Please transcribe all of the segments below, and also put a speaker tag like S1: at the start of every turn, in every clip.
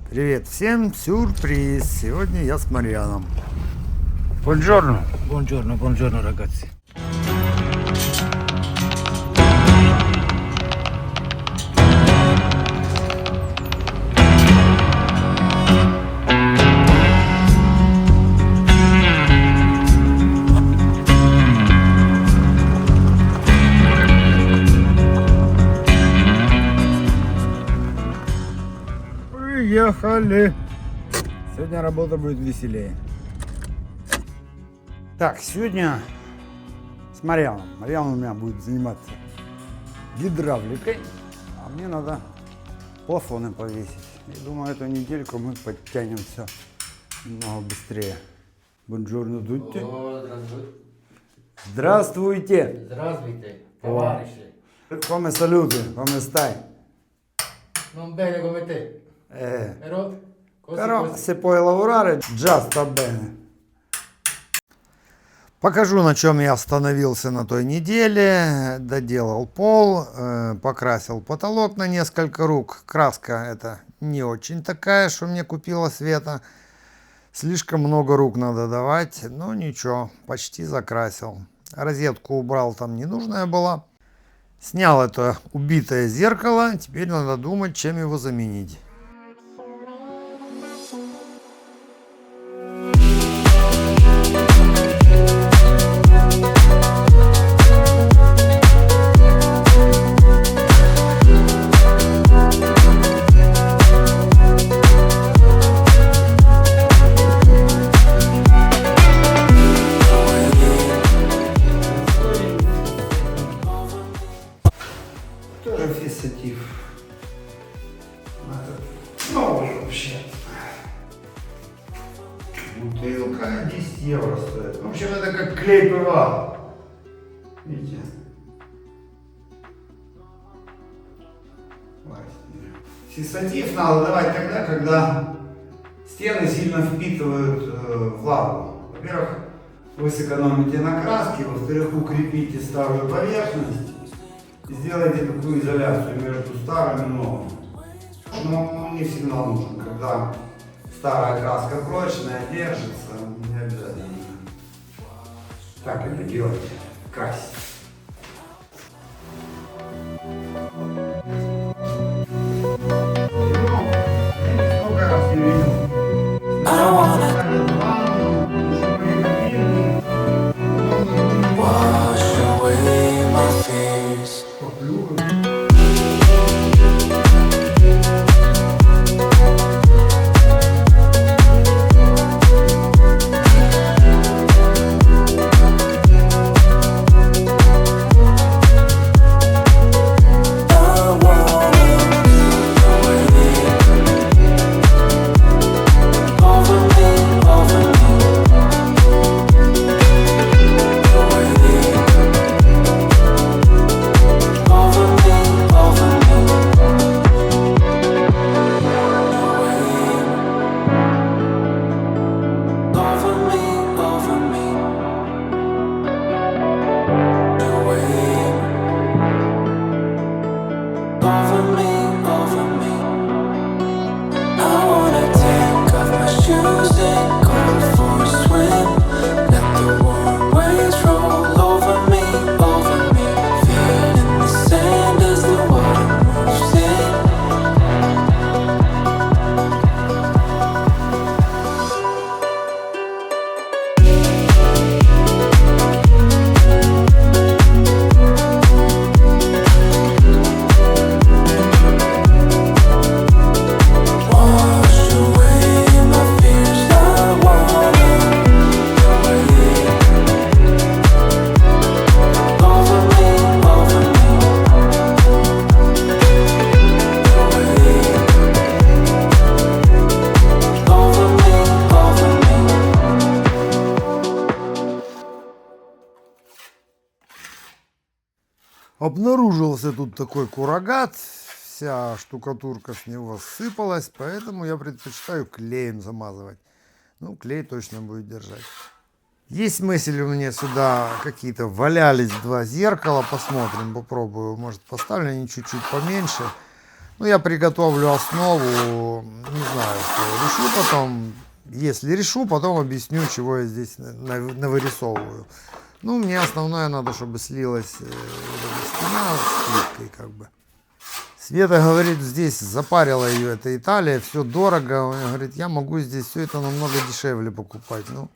S1: Привет всем, сюрприз! Сегодня я с Марьяном.
S2: Buongiorno.
S3: Buongiorno, buongiorno ragazzi.
S1: Приехали! Сегодня работа будет веселее. Так, сегодня с Марьяном. Марьян у меня будет заниматься гидравликой, а мне надо плафоны повесить. И думаю, эту недельку мы подтянемся немного быстрее. Бонжорно, дудьте. Здравствуйте.
S3: Здравствуйте, товарищи.
S1: Come salute, come stai?
S3: Non bene come te, però così,
S1: Però
S3: così.
S1: se puoi lavorare già sta bene. Покажу, на чем я остановился на той неделе. Доделал пол, покрасил потолок на несколько рук. Краска это не очень такая, что мне купила Света. Слишком много рук надо давать, но ничего, почти закрасил. Розетку убрал, там ненужная была. Снял это убитое зеркало, теперь надо думать, чем его заменить. Тоже фиссатив. Новый вообще. Бутылка 10 евро стоит. В общем, это как клей ПВА. Видите? Фиссатив надо давать тогда, когда стены сильно впитывают влагу. Во-первых, вы сэкономите на краске, во-вторых, укрепите старую поверхность. Сделайте такую изоляцию между старым и новым. Но не всегда нужен, когда старая краска прочная, держится, не обязательно. Так это делать, красить. Сколько раз не видел.
S4: Wash away my fears. I wanna over me, over me. Over me, over me. Over me, over me. Over me, over me. I wanna take off my shoes and go for a swim. Let the warm waves roll over me, over me. Feeling the sand as the water moves in. Wash away my fears. I wanna over me, over me. Over me, over me.
S1: Обнаружился тут такой курагат, вся штукатурка с него сыпалась, поэтому я предпочитаю клеем замазывать. Ну, клей точно будет держать. Есть мысль у меня сюда, какие-то валялись два зеркала, посмотрим, попробую, может поставлю они чуть-чуть поменьше.
S5: Ну, я приготовлю основу, не знаю, что решу потом. Если решу, потом объясню, чего я здесь навырисовываю. Ну, мне основное надо, чтобы слилась вот эта стена с плиткой, как бы. Света говорит, здесь запарила ее, это Италия, все дорого. Она говорит, я могу здесь все это намного дешевле покупать. Ну,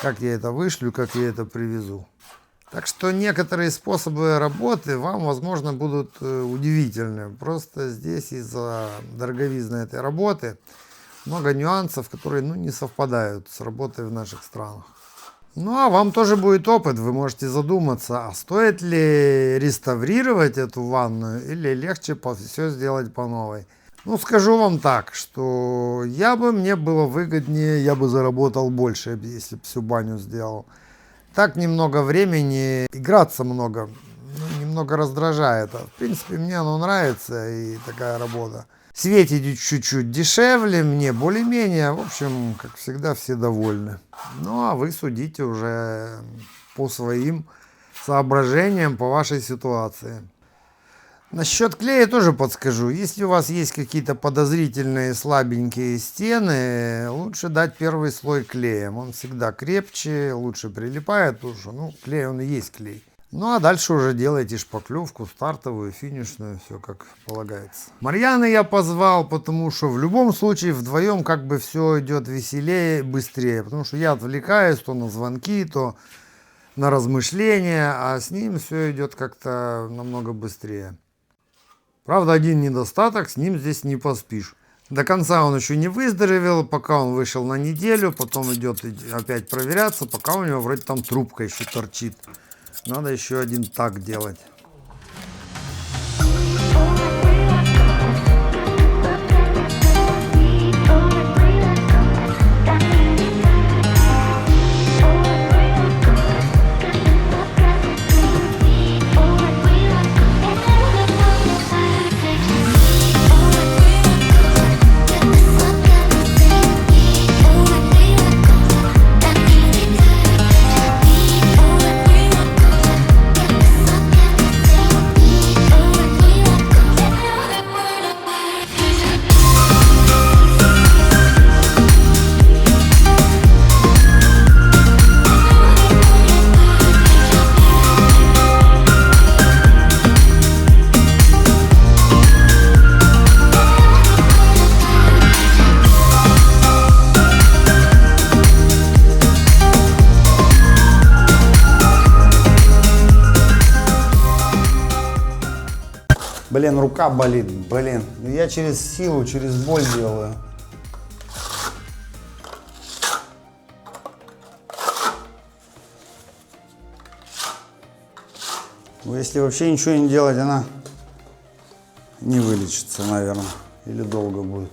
S5: как я это вышлю, как я это привезу. Так что некоторые способы работы вам, возможно, будут удивительны. Просто здесь из-за дороговизны этой работы много нюансов, которые не совпадают с работой в наших странах. Ну, а вам тоже будет опыт. Вы можете задуматься, а стоит ли реставрировать эту ванную или легче все сделать по новой. Ну, скажу вам так, что мне было выгоднее, я бы заработал больше, если бы всю баню сделал. Так немного времени, играться много, немного раздражает. В принципе, мне оно нравится и такая работа. Свете чуть-чуть дешевле, мне более-менее. В общем, как всегда, все довольны. Ну, а вы судите уже по своим соображениям, по вашей ситуации. Насчет клея тоже подскажу. Если у вас есть какие-то подозрительные слабенькие стены, лучше дать первый слой клеем. Он всегда крепче, лучше прилипает, потому что клей он и есть клей. Ну а дальше уже делайте шпаклевку, стартовую, финишную, все как полагается. Марьяна я позвал, потому что в любом случае вдвоем как бы все идет веселее, быстрее. Потому что я отвлекаюсь то на звонки, то на размышления, а с ним все идет как-то намного быстрее. Правда, один недостаток, с ним здесь не поспишь. До конца он еще не выздоровел, пока он вышел на неделю, потом идет опять проверяться, пока у него вроде там трубка еще торчит. Надо еще один так делать.
S1: Блин, рука болит, блин. Я через силу, через боль делаю. Ну, если вообще ничего не делать, она не вылечится, наверное. Или долго будет.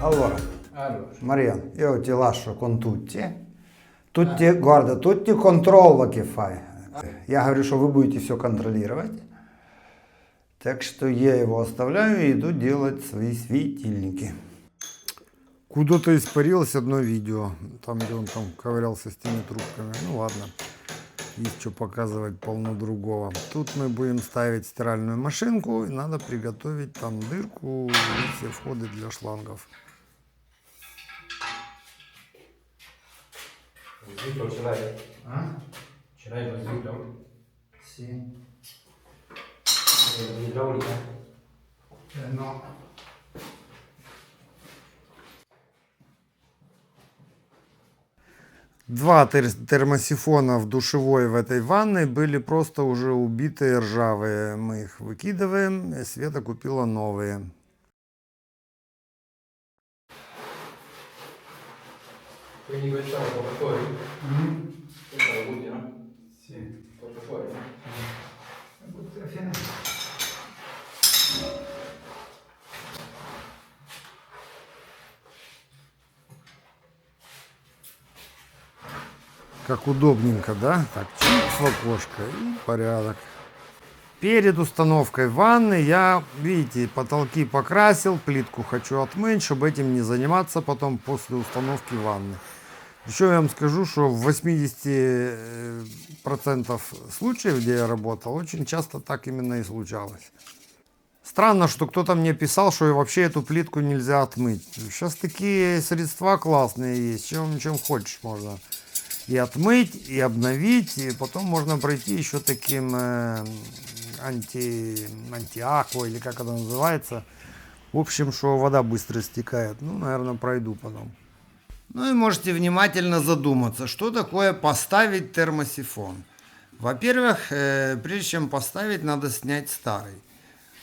S3: Allora.
S1: Mariano, io ti lascio con tutti, guarda, tutti controllo che fai. Я говорю, что вы будете все контролировать. Так что я его оставляю и иду делать свои светильники.
S5: Куда-то испарилось одно видео, там где он там ковырялся с теми трубками. Ну ладно, есть что показывать, полно другого. Тут мы будем ставить стиральную машинку, и надо приготовить там дырку и все входы для шлангов.
S3: Svitlo ce l'hai? Ce l'hai lo svitlo?
S1: Sì.
S3: L'idraulica?
S1: No.
S5: Два термосифона в душевой в этой ванной были просто уже убитые, ржавые. Мы их выкидываем, и Света купила новые.
S3: Quindi questo è il portafoglio? Questo lo butti, no?
S1: Sì.
S3: Portafoglio?
S5: Как удобненько, да? Так, чикс в окошко и порядок. Перед установкой ванны я, видите, потолки покрасил, плитку хочу отмыть, чтобы этим не заниматься потом после установки ванны. Еще я вам скажу, что в 80% случаев, где я работал, очень часто так именно и случалось. Странно, что кто-то мне писал, что вообще эту плитку нельзя отмыть. Сейчас такие средства классные есть, чем хочешь можно и отмыть, и обновить, и потом можно пройти еще таким антиаква, или как это называется. В общем, что вода быстро стекает. Ну, наверное, пройду потом. Ну и можете внимательно задуматься, что такое поставить термосифон. Во-первых, прежде чем поставить, надо снять старый.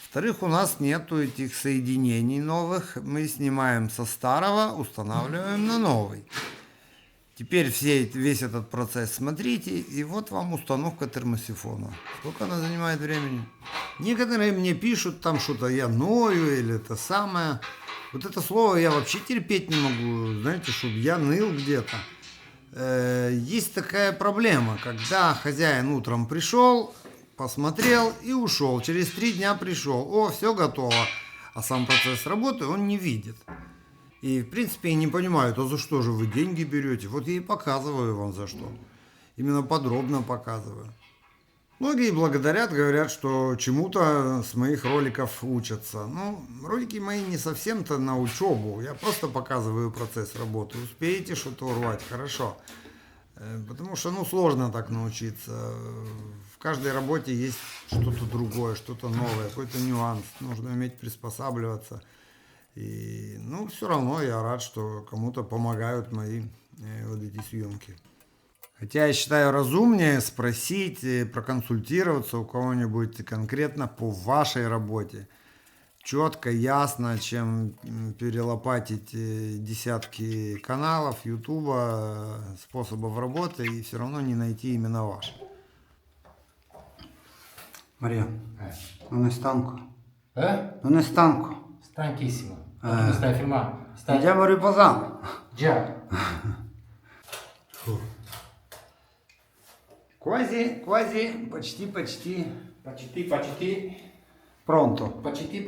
S5: Во-вторых, у нас нету этих соединений новых. Мы снимаем со старого, устанавливаем на новый. Теперь весь этот процесс смотрите, и вот вам установка термосифона. Сколько она занимает времени? Некоторые мне пишут там что-то, я ною или это самое. Вот это слово я вообще терпеть не могу, знаете, чтобы я ныл где-то. Есть такая проблема, когда хозяин утром пришел, посмотрел и ушел. Через 3 дня пришел, о, все готово. А сам процесс работы он не видит. И, в принципе, не понимают, а за что же вы деньги берете? Вот я и показываю вам за что. Именно подробно показываю. Многие благодарят, говорят, что чему-то с моих роликов учатся. Ну, ролики мои не совсем-то на учебу. Я просто показываю процесс работы. Успеете что-то урвать? Хорошо. Потому что, сложно так научиться. В каждой работе есть что-то другое, что-то новое, какой-то нюанс. Нужно уметь приспосабливаться. И, все равно я рад, что кому-то помогают мои вот эти съемки. Хотя я считаю разумнее спросить, проконсультироваться у кого-нибудь конкретно по вашей работе. Четко, ясно, чем перелопатить десятки каналов, ютуба, способов работы и все равно не найти именно ваш.
S1: Мария, non è stanco?
S3: Eh?
S1: Non è stanco?
S3: Stanchissimo. Come stai filmando?
S1: Andiamo a riposare.
S3: Già.
S1: Quasi, почти.
S3: Почти.
S1: Pronto.
S3: Почти.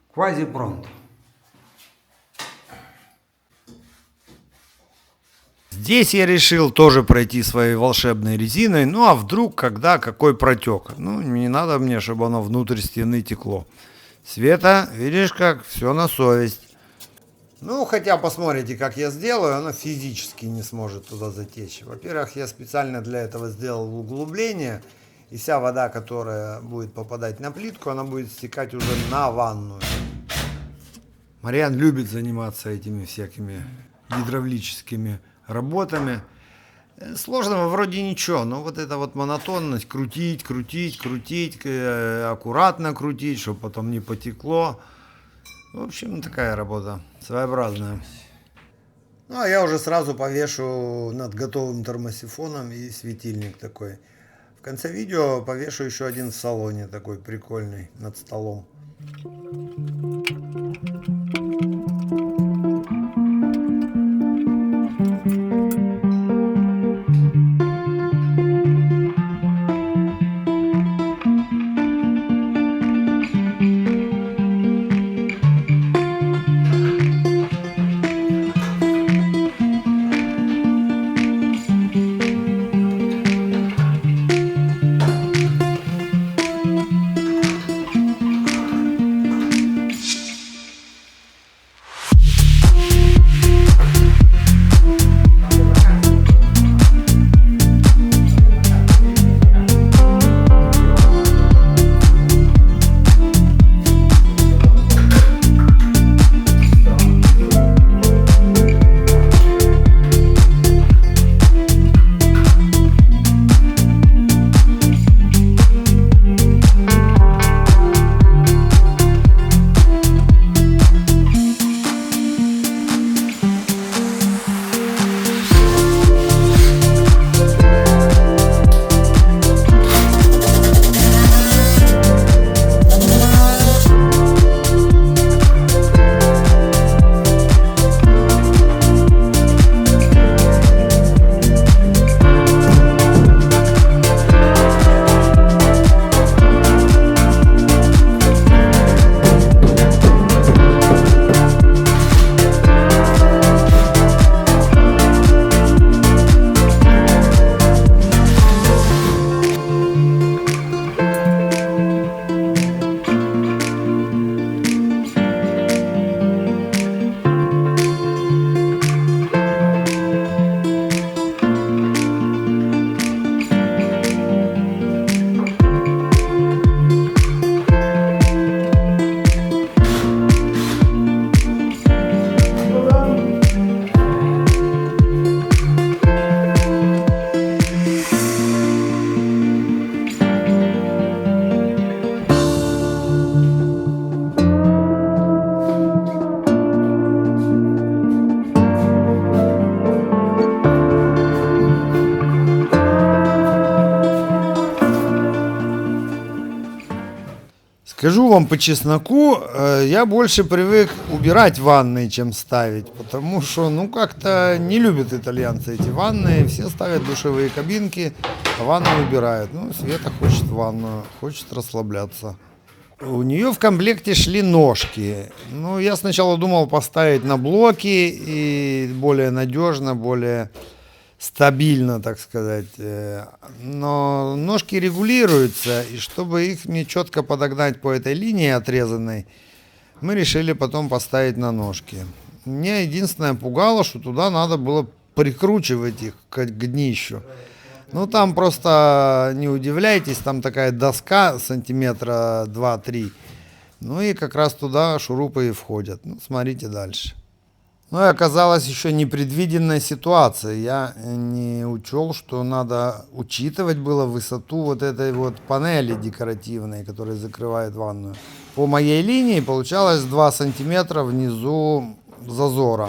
S1: Quasi pronto.
S5: Здесь я решил тоже пройти своей волшебной резиной. Ну а вдруг, когда какой протек? Не надо мне, чтобы оно внутрь стены текло. Света, видишь как? Все на совесть. Хотя посмотрите, как я сделаю, оно физически не сможет туда затечь. Во-первых, я специально для этого сделал углубление. И вся вода, которая будет попадать на плитку, она будет стекать уже на ванную. Марьян любит заниматься этими всякими гидравлическими работами. Сложного вроде ничего, но вот эта вот монотонность, крутить, аккуратно крутить, чтобы потом не потекло. В общем, такая работа своеобразная. А я уже сразу повешу над готовым термосифоном и светильник такой. В конце видео повешу еще один в салоне такой прикольный над столом. Скажу вам по чесноку, я больше привык убирать ванны, чем ставить, потому что, ну, как-то не любят итальянцы эти ванны, все ставят душевые кабинки, а ванну убирают. Ну, Света хочет ванну, хочет расслабляться. У нее в комплекте шли ножки. Ну, я сначала думал поставить на блоки, и более надежно, более стабильно, так сказать. Но ножки регулируются, и чтобы их мне четко подогнать по этой линии отрезанной, мы решили потом поставить на ножки. Меня единственное пугало, что туда надо было прикручивать их к днищу. Ну, там просто, не удивляйтесь, там такая доска сантиметра 2-3. Ну, и как раз туда шурупы и входят. Ну, смотрите дальше. Ну, и оказалась еще непредвиденная ситуация. Я не учел, что надо учитывать было высоту вот этой вот панели декоративной, которая закрывает ванную. По моей линии получалось 2 сантиметра внизу зазора.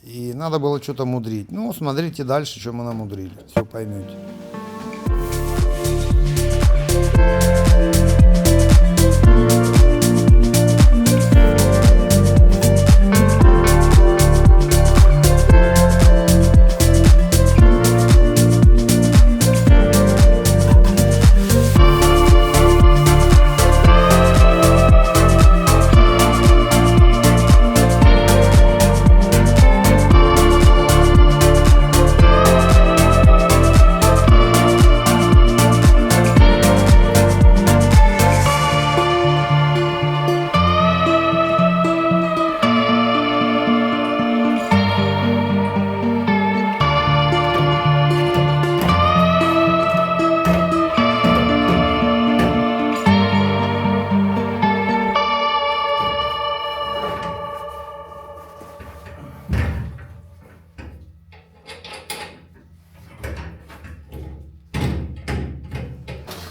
S5: И надо было что-то мудрить. Ну, смотрите дальше, что мы намудрили. Все поймете.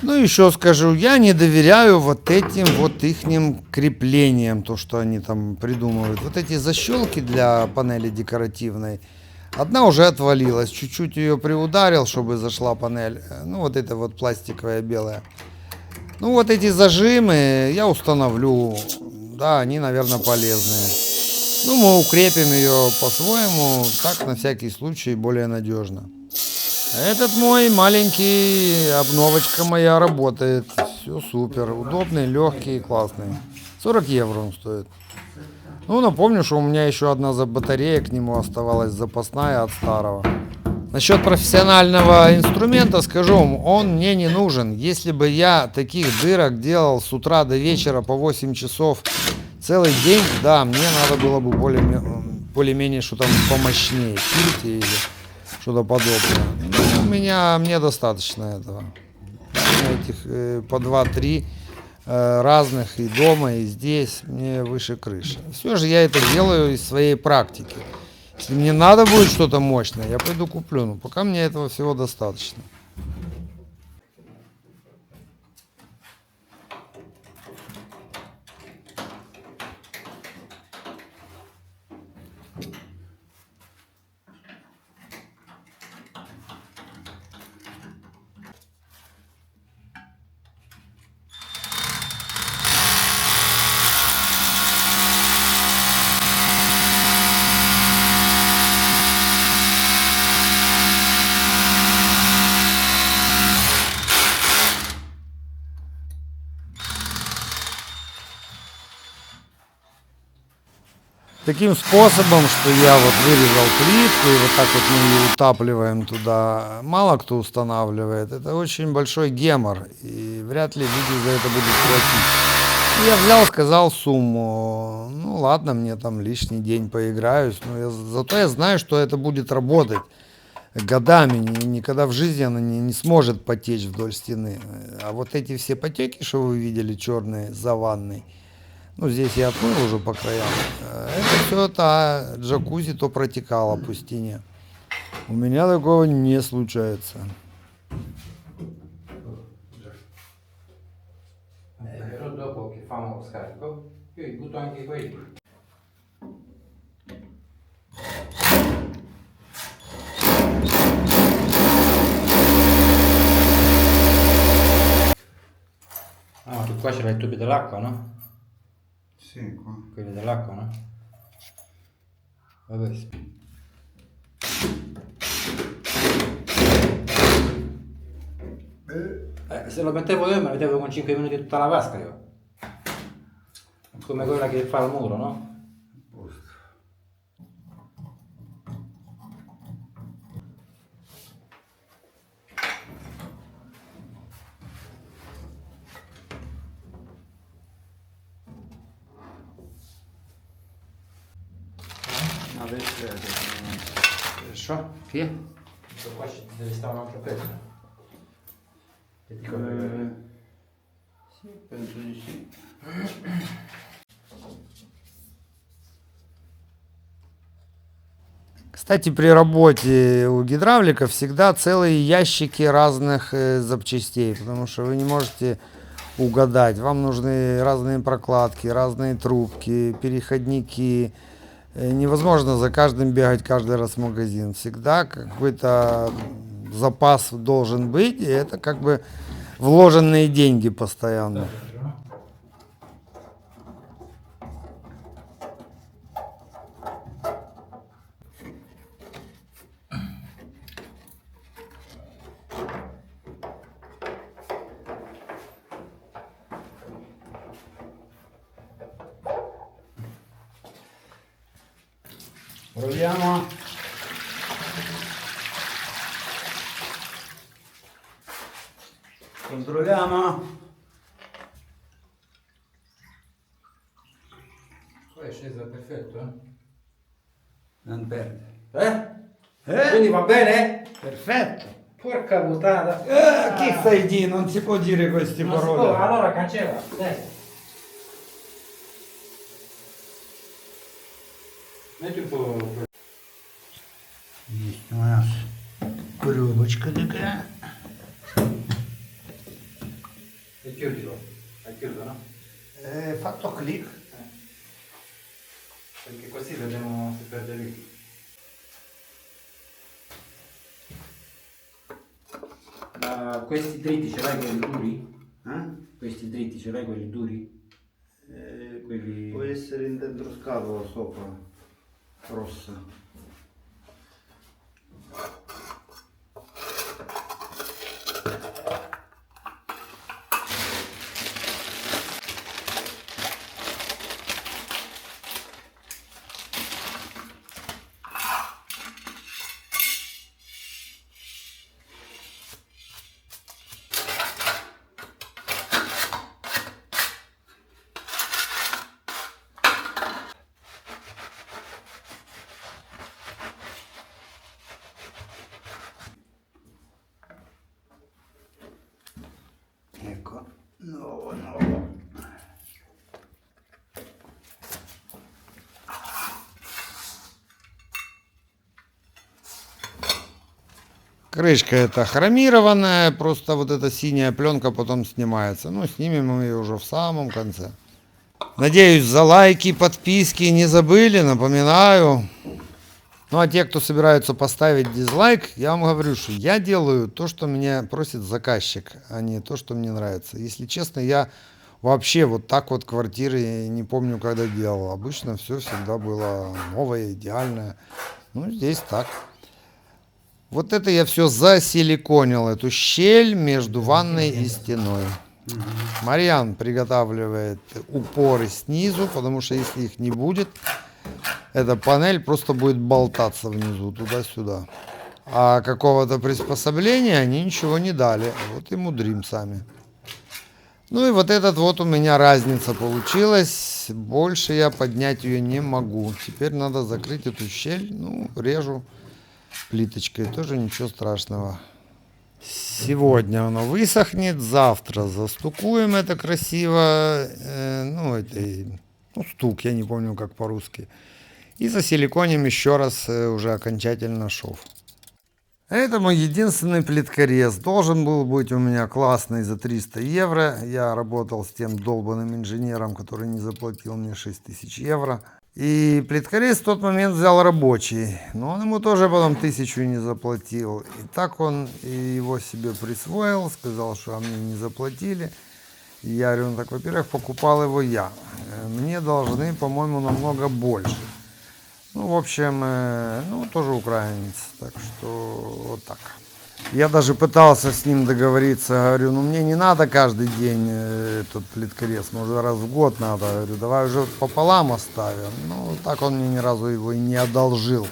S5: Ну, еще скажу, я не доверяю вот этим вот ихним креплениям, то, что они там придумывают. Вот эти защелки для панели декоративной, одна уже отвалилась, чуть-чуть ее приударил, чтобы зашла панель. Ну, вот эта вот пластиковая белая. Ну, вот эти зажимы я установлю, да, они, наверное, полезные. Ну, мы укрепим ее по-своему, так, на всякий случай, более надежно. Этот мой маленький, обновочка моя работает. Все супер. Удобный, легкий, классный. 40 евро он стоит. Ну, напомню, что у меня еще одна батарея к нему оставалась запасная от старого. Насчет профессионального инструмента скажу, он мне не нужен. Если бы я таких дырок делал с утра до вечера по 8 часов целый день, да, мне надо было бы более-менее что-то помощнее. Кильте или что-то подобное. Ну, мне достаточно этого. Этих по 2-3 разных и дома, и здесь мне выше крыши. Все же я это делаю из своей практики. Если мне надо будет что-то мощное, я пойду куплю. Но пока мне этого всего достаточно. Таким способом, что я вот вырезал плитку и вот так вот мы ее утапливаем туда, мало кто устанавливает. Это очень большой гемор, и вряд ли люди за это будут платить. Я взял, сказал сумму. Ну ладно, мне там лишний день поиграюсь, но зато я знаю, что это будет работать годами. Никогда в жизни она не сможет потечь вдоль стены. А вот эти все потеки, что вы видели, черные за ванной, ну, здесь я отмыл уже по краям. Это все та джакузи то протекало по стене. У меня такого не случается.
S3: Però dopo che famo lo scarico, io li butto anche quelli. No,
S2: qua ce l'hai i tubi dell'acqua, no?
S1: Sì, qua.
S2: Quelli dell'acqua, no? Vabbè. Se lo mettevo io, me mettevo con 5 minuti tutta la vasca io. Come quella che fa il muro, no?
S1: Posto.
S2: Що? Che? Qua ci deve stare un altro pezzo. Che dico
S1: Sì, penso di sì.
S5: Кстати, при работе у гидравлика всегда целые ящики разных запчастей, потому что вы не можете угадать. Вам нужны разные прокладки, разные трубки, переходники. Невозможно за каждым бегать каждый раз в магазин. Всегда какой-то запас должен быть, и это как бы вложенные деньги постоянно.
S1: Proviamo. Controlliamo.
S2: Poi è sceso perfetto, eh?
S1: Non perde.
S2: Quindi va bene?
S1: Perfetto.
S2: Porca puttana!
S1: Chi stai di? Non si può dire queste
S2: Non si può,
S1: parole.
S2: allora cancella, dai. Metti un po'.
S1: Есть у нас коробочка такая.
S2: E chiudilo. Hai chiuso, no?
S1: Fatto clic.
S2: Perché così vediamo se perde lì. Ma questi dritti ce l'hai quelli duri? Questi dritti ce l'hai quelli duri? Quelli...
S1: Può essere in dentro scatola sopra, rossa. Ecco, nuovo.
S5: Крышка эта хромированная, просто вот эта синяя пленка потом снимается. Ну, снимем мы ее уже в самом конце. Надеюсь, за лайки, подписки не забыли, напоминаю. Ну, а те, кто собираются поставить дизлайк, я вам говорю, что я делаю то, что меня просит заказчик, а не то, что мне нравится. Если честно, я вообще вот так вот квартиры не помню, когда делал. Обычно все всегда было новое, идеальное. Ну, здесь так. Вот это я все засиликонил, эту щель между ванной и стеной. Марьян приготавливает упоры снизу, потому что если их не будет, эта панель просто будет болтаться внизу, туда-сюда. А какого-то приспособления они ничего не дали. Вот и мудрим сами. Ну и вот этот вот у меня разница получилась. Больше я поднять ее не могу. Теперь надо закрыть эту щель. Ну, режу плиточкой. Тоже ничего страшного. Сегодня оно высохнет. Завтра застукуем это красиво. Стук, я не помню как по-русски. И засиликоним еще раз уже окончательно шов. Это мой единственный плиткорез. Должен был быть у меня классный за 300 евро. Я работал с тем долбанным инженером, который не заплатил мне 6000 евро. И плиткорез в тот момент взял рабочий. Но он ему тоже потом 1000 не заплатил. И так он его себе присвоил. Сказал, что мне не заплатили. И я говорю, ну так, во-первых, покупал его я. Мне должны, по-моему, намного больше. Ну, в общем, ну, тоже украинец, так что вот так. Я даже пытался с ним договориться, говорю, ну мне не надо каждый день этот плиткорез, может раз в год надо, говорю, давай уже пополам оставим. Ну, так он мне ни разу его и не одолжил.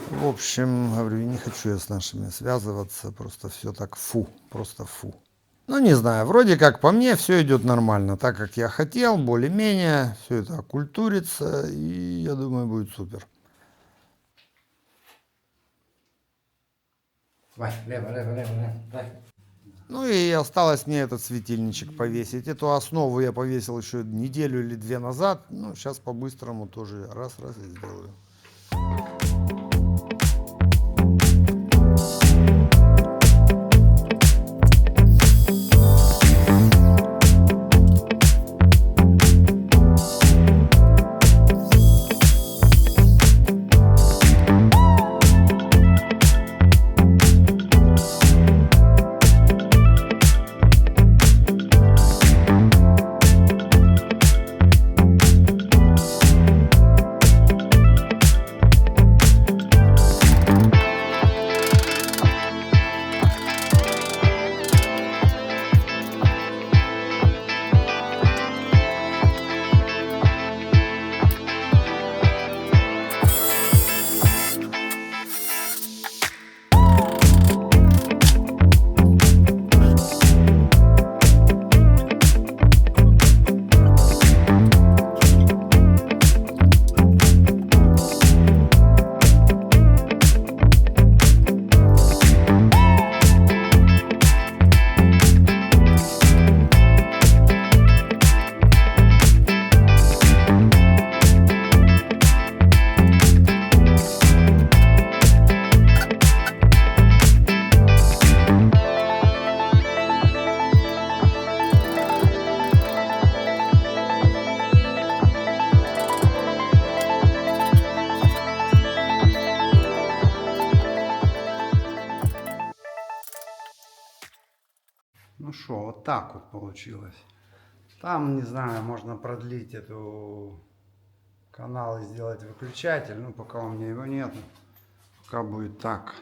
S5: В общем, говорю, не хочу я с нашими связываться, просто все так фу, просто фу. Ну, не знаю, вроде как по мне все идет нормально, так как я хотел, более-менее, все это окультурится, и я думаю, будет супер.
S2: Vai, leva, leva, leva, leva, vai.
S5: Ну и осталось мне этот светильничек повесить. Эту основу я повесил еще неделю или две назад. Ну, сейчас по-быстрому тоже раз-раз и сделаю. Ну что, вот так вот получилось. Там, не знаю, можно продлить эту канал и сделать выключатель. Ну, пока у меня его нет. Пока будет так.